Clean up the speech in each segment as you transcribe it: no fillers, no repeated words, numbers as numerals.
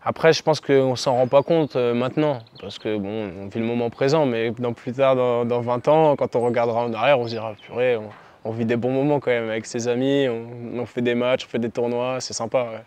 Après, je pense qu'on ne s'en rend pas compte maintenant, parce que bon, on vit le moment présent, mais plus tard, dans 20 ans, quand on regardera en arrière, on se dira, purée, on vit des bons moments quand même avec ses amis, on fait des matchs, on fait des tournois, c'est sympa. Ouais.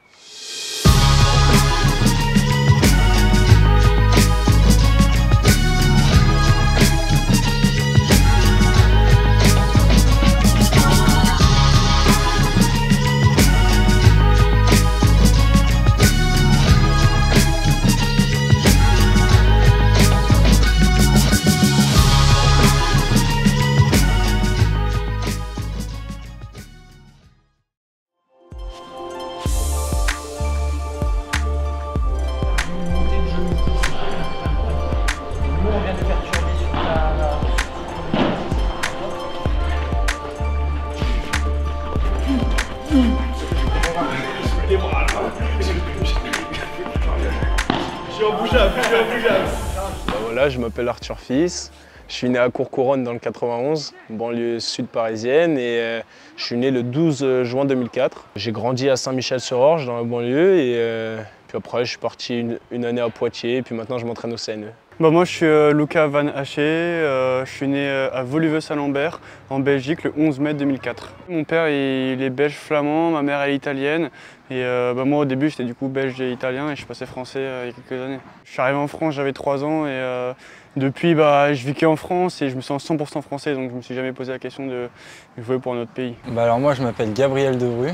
Je suis imbougeable. Bah voilà, je m'appelle Arthur Fils, je suis né à Courcouronnes dans le 91, banlieue sud parisienne, et je suis né le 12 juin 2004. J'ai grandi à Saint-Michel-sur-Orge dans la banlieue, et puis après je suis parti une année à Poitiers, et puis maintenant je m'entraîne au CNE. Bah moi je suis Lucas Van Haché, je suis né à Woluwe-Saint-Lambert en Belgique le 11 mai 2004. Mon père il est belge flamand, ma mère elle est italienne et moi au début j'étais du coup belge et italien et je suis passé français il y a quelques années. Je suis arrivé en France, j'avais 3 ans et depuis je vis qu'en France et je me sens 100% français donc je me suis jamais posé la question de jouer pour un autre pays. Alors moi je m'appelle Gabriel Debrue.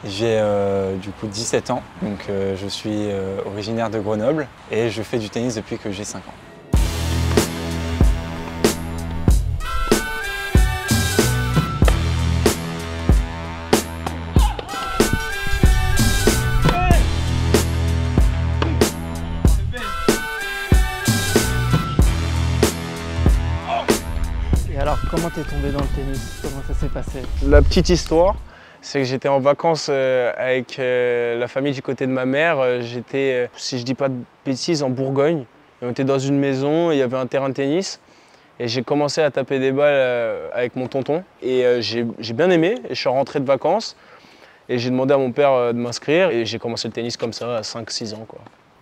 J'ai du coup 17 ans, donc je suis originaire de Grenoble et je fais du tennis depuis que j'ai 5 ans. Et alors, comment t'es tombé dans le tennis? Comment ça s'est passé? La petite histoire, c'est que j'étais en vacances avec la famille du côté de ma mère. J'étais, si je dis pas de bêtises, en Bourgogne. On était dans une maison, et il y avait un terrain de tennis. Et j'ai commencé à taper des balles avec mon tonton. Et j'ai bien aimé. Et je suis rentré de vacances. Et j'ai demandé à mon père de m'inscrire. Et j'ai commencé le tennis comme ça à 5-6 ans, quoi.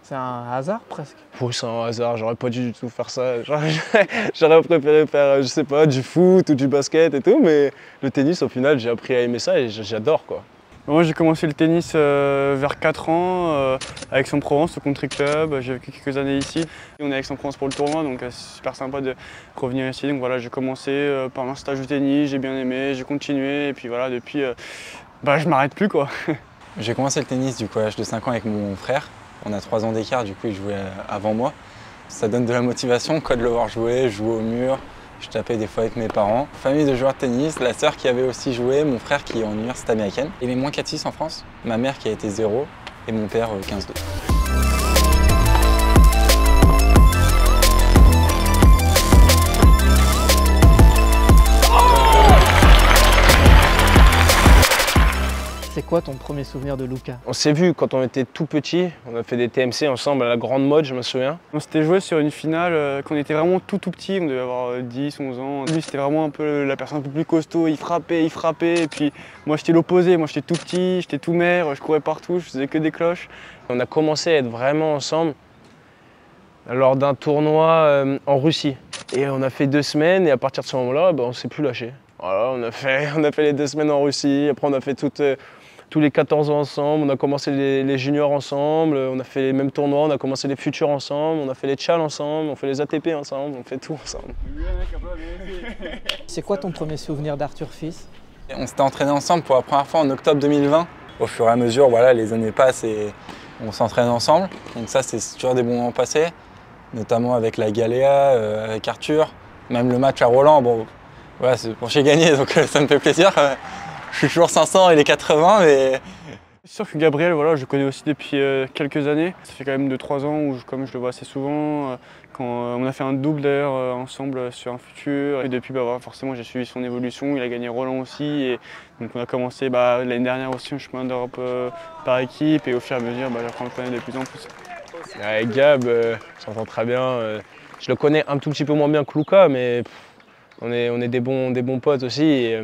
C'est un hasard presque. Oui, c'est un hasard. J'aurais pas dû du tout faire ça. J'aurais préféré faire, je sais pas, du foot ou du basket et tout. Mais le tennis, au final, j'ai appris à aimer ça et j'adore, quoi. Moi j'ai commencé le tennis vers 4 ans avec Aix-en-Provence au country club, j'ai vécu quelques années ici. On est à Aix-en-Provence pour le tournoi donc c'est super sympa de revenir ici. Donc voilà, j'ai commencé par un stage de tennis, j'ai bien aimé, j'ai continué et puis voilà depuis je m'arrête plus quoi. J'ai commencé le tennis du coup à l'âge de 5 ans avec mon frère. On a 3 ans d'écart, du coup il jouait avant moi. Ça donne de la motivation quand de le voir jouer, je jouais au mur. Je tapais des fois avec mes parents. Famille de joueurs de tennis, la sœur qui avait aussi joué, mon frère qui est en université américaine. Il est moins 4-6 en France, ma mère qui a été 0 et mon père 15-2. C'est quoi ton premier souvenir de Lucas? On s'est vu quand on était tout petit. On a fait des TMC ensemble à la Grande Mode, je me souviens. On s'était joué sur une finale quand on était vraiment tout petit, on devait avoir 10, 11 ans. Lui c'était vraiment un peu la personne un peu plus costaud, il frappait. Et puis moi j'étais l'opposé, moi j'étais tout petit, j'étais tout maigre, je courais partout, je faisais que des cloches. On a commencé à être vraiment ensemble lors d'un tournoi en Russie. Et on a fait 2 semaines et à partir de ce moment-là, on ne s'est plus lâché. Voilà, on a fait les 2 semaines en Russie, après on a fait tous les 14 ans ensemble, on a commencé les juniors ensemble, on a fait les mêmes tournois, on a commencé les futurs ensemble, on a fait les Chals ensemble, on fait les ATP ensemble, on fait tout ensemble. C'est quoi ton premier souvenir d'Arthur Fils? On s'était entraînés ensemble pour la première fois en octobre 2020. Au fur et à mesure, voilà, les années passent et on s'entraîne ensemble. Donc ça, c'est toujours des bons moments passés, notamment avec la Galéa, avec Arthur. Même le match à Roland, bon, voilà, c'est pour chez gagné, donc ça me fait plaisir. Je suis toujours 500 et les 80, mais... C'est sûr que Gabriel, voilà, je connais aussi depuis quelques années. Ça fait quand même 2-3 ans où comme je le vois assez souvent. Quand on a fait un double d'ailleurs ensemble sur un futur. Et depuis, forcément, j'ai suivi son évolution. Il a gagné Roland aussi. Et donc on a commencé l'année dernière aussi un chemin d'Europe par équipe. Et au fur et à mesure, j'apprends à le connaître de plus en plus. Avec Gab, j'entends très bien. Je le connais un tout petit peu moins bien que Lucas, mais on est des bons potes aussi.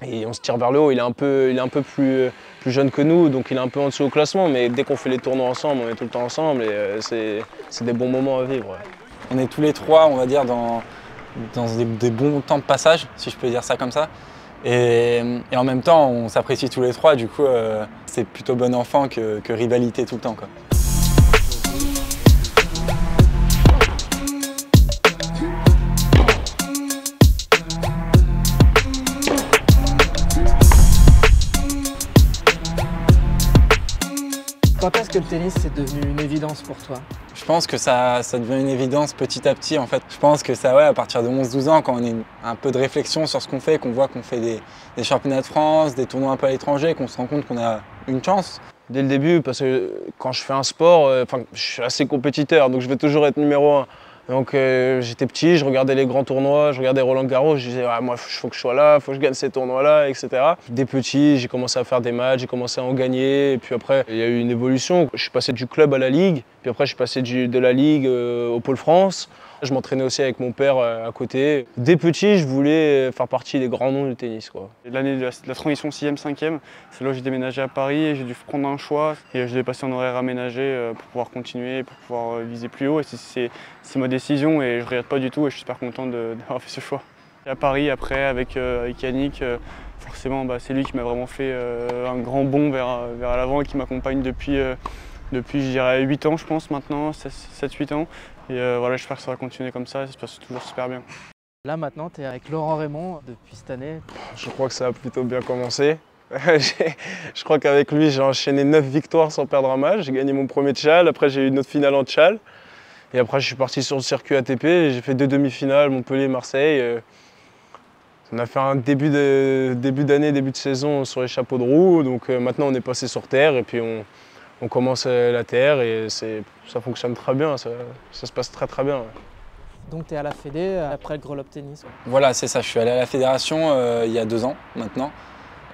Et on se tire vers le haut. Il est un peu plus jeune que nous, donc il est un peu en dessous au classement. Mais dès qu'on fait les tournois ensemble, on est tout le temps ensemble et c'est des bons moments à vivre. Ouais. On est tous les trois, on va dire, dans des bons temps de passage, si je peux dire ça comme ça. Et en même temps, on s'apprécie tous les trois, du coup, c'est plutôt bon enfant que rivalité tout le temps, quoi. Quand est-ce que le tennis c'est devenu une évidence pour toi? Je pense que ça devient une évidence petit à petit en fait. Je pense que ça, ouais, à partir de 11-12 ans, quand on a un peu de réflexion sur ce qu'on fait, qu'on voit qu'on fait des championnats de France, des tournois un peu à l'étranger, qu'on se rend compte qu'on a une chance. Dès le début, parce que quand je fais un sport, je suis assez compétiteur, donc je vais toujours être numéro 1. Donc j'étais petit, je regardais les grands tournois, je regardais Roland-Garros, je disais ah, moi il faut que je sois là, il faut que je gagne ces tournois-là, etc. Dès petit, j'ai commencé à faire des matchs, j'ai commencé à en gagner, et puis après il y a eu une évolution. Je suis passé du club à la ligue, puis après je suis passé de la ligue au Pôle France. Je m'entraînais aussi avec mon père à côté. Dès petit, je voulais faire partie des grands noms du tennis, quoi. L'année de la transition 6e, 5e, c'est là où j'ai déménagé à Paris et j'ai dû prendre un choix. Et je devais passer en horaire aménagé pour pouvoir continuer, pour pouvoir viser plus haut. Et c'est ma décision et je ne regrette pas du tout et je suis super content d'avoir fait ce choix. Et à Paris, après, avec Yannick, forcément, c'est lui qui m'a vraiment fait un grand bond vers l'avant et qui m'accompagne depuis, je dirais, 8 ans, je pense, maintenant, 7-8 ans. Et voilà, j'espère que ça va continuer comme ça, ça se passe toujours super bien. Là maintenant, tu es avec Laurent Raymond depuis cette année. Je crois que ça a plutôt bien commencé. Je crois qu'avec lui, j'ai enchaîné 9 victoires sans perdre un match. J'ai gagné mon premier tchal, après j'ai eu une autre finale en tchal. Et après, je suis parti sur le circuit ATP et j'ai fait 2 demi-finales, Montpellier-Marseille. On a fait un début d'année, début de saison sur les chapeaux de roue. Donc maintenant, on est passé sur terre et puis on commence la terre et ça fonctionne très bien, ça se passe très très bien. Ouais. Donc tu es à la Fédé après le Grelot Tennis. Voilà, c'est ça, je suis allé à la fédération il y a 2 ans maintenant,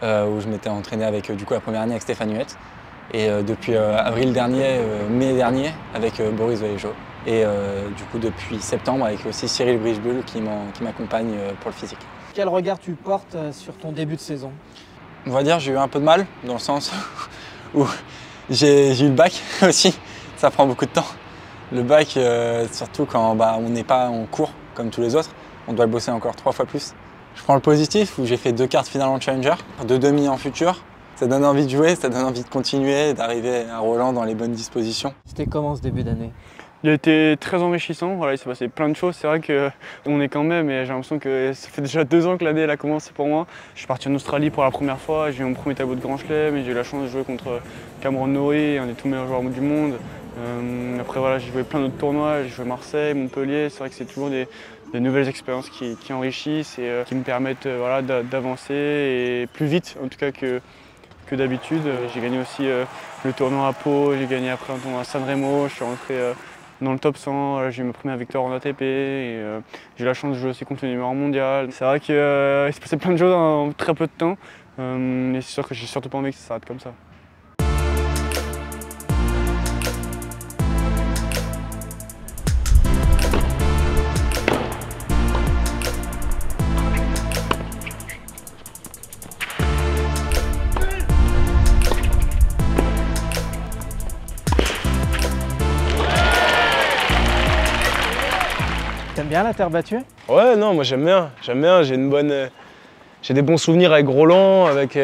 où je m'étais entraîné avec du coup la première année avec Stéphane Huette. Et depuis avril dernier, mai dernier, avec Boris Vallejo. Et du coup depuis septembre avec aussi Cyril Brichebull qui m'accompagne pour le physique. Quel regard tu portes sur ton début de saison? On va dire j'ai eu un peu de mal, dans le sens où j'ai eu le bac aussi, ça prend beaucoup de temps. Le bac, surtout quand on n'est pas en cours comme tous les autres, on doit le bosser encore 3 fois plus. Je prends le positif où j'ai fait 2 quarts de finale en Challenger, 2 demi en futur. Ça donne envie de jouer, ça donne envie de continuer, d'arriver à Roland dans les bonnes dispositions. C'était comment ce début d'année? Il a été très enrichissant, voilà, il s'est passé plein de choses. C'est vrai qu'on est quand même, et j'ai l'impression que ça fait déjà 2 ans que l'année a commencé pour moi. Je suis parti en Australie pour la première fois, j'ai eu mon premier tableau de Grand Chelem et j'ai eu la chance de jouer contre Cameron Norrie, un des tout meilleurs joueurs du monde. Après voilà, j'ai joué plein d'autres tournois, j'ai joué Marseille, Montpellier. C'est vrai que c'est toujours des nouvelles expériences qui enrichissent et qui me permettent voilà, d'avancer et plus vite en tout cas que d'habitude. J'ai gagné aussi le tournoi à Pau, j'ai gagné après un tournoi à San Remo, je suis rentré dans le top 100, j'ai eu ma première victoire en ATP et j'ai eu la chance de jouer aussi contre le numéro 1 mondial. C'est vrai qu'il s'est passé plein de choses en très peu de temps, mais c'est sûr que j'ai surtout pas envie que ça s'arrête comme ça. T'aimes bien la terre battue? Ouais, non, moi j'aime bien, j'ai des bons souvenirs avec Roland, avec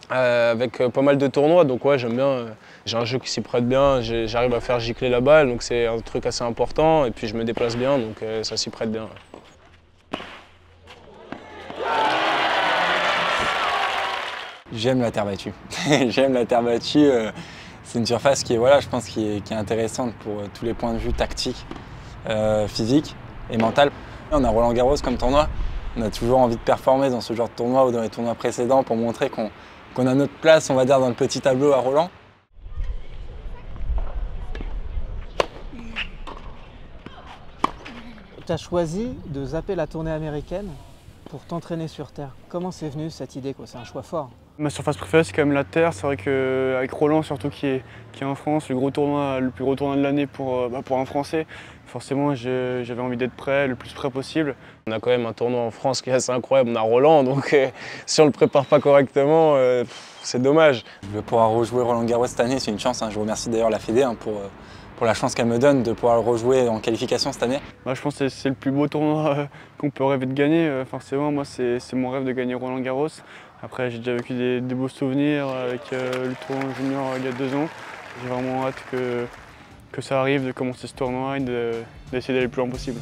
pas mal de tournois, donc ouais, j'aime bien. J'ai un jeu qui s'y prête bien, j'arrive à faire gicler la balle, donc c'est un truc assez important, et puis je me déplace bien, donc ça s'y prête bien. J'aime la terre battue. J'aime la terre battue. C'est une surface qui est, voilà, je pense, qui est intéressante pour tous les points de vue tactiques, physiques et mental. On a Roland-Garros comme tournoi. On a toujours envie de performer dans ce genre de tournoi ou dans les tournois précédents pour montrer qu'on a notre place, on va dire, dans le petit tableau à Roland. Tu as choisi de zapper la tournée américaine pour t'entraîner sur terre. Comment c'est venu cette idée, quoi? C'est un choix fort. Ma surface préférée, c'est quand même la terre. C'est vrai qu'avec Roland, surtout qui est en France, le plus gros tournoi de l'année pour un Français, forcément j'avais envie d'être prêt, le plus prêt possible. On a quand même un tournoi en France qui est assez incroyable, on a Roland, donc si on ne le prépare pas correctement, c'est dommage. Je vais pouvoir rejouer Roland Garros cette année, c'est une chance. Je remercie d'ailleurs la Fédé pour la chance qu'elle me donne de pouvoir le rejouer en qualification cette année. Je pense que c'est le plus beau tournoi qu'on peut rêver de gagner. Forcément, moi, c'est mon rêve de gagner Roland Garros. Après, j'ai déjà vécu des beaux souvenirs avec le tournoi junior il y a 2 ans. J'ai vraiment hâte que ça arrive, de commencer ce tournoi et d'essayer d'aller le plus loin possible.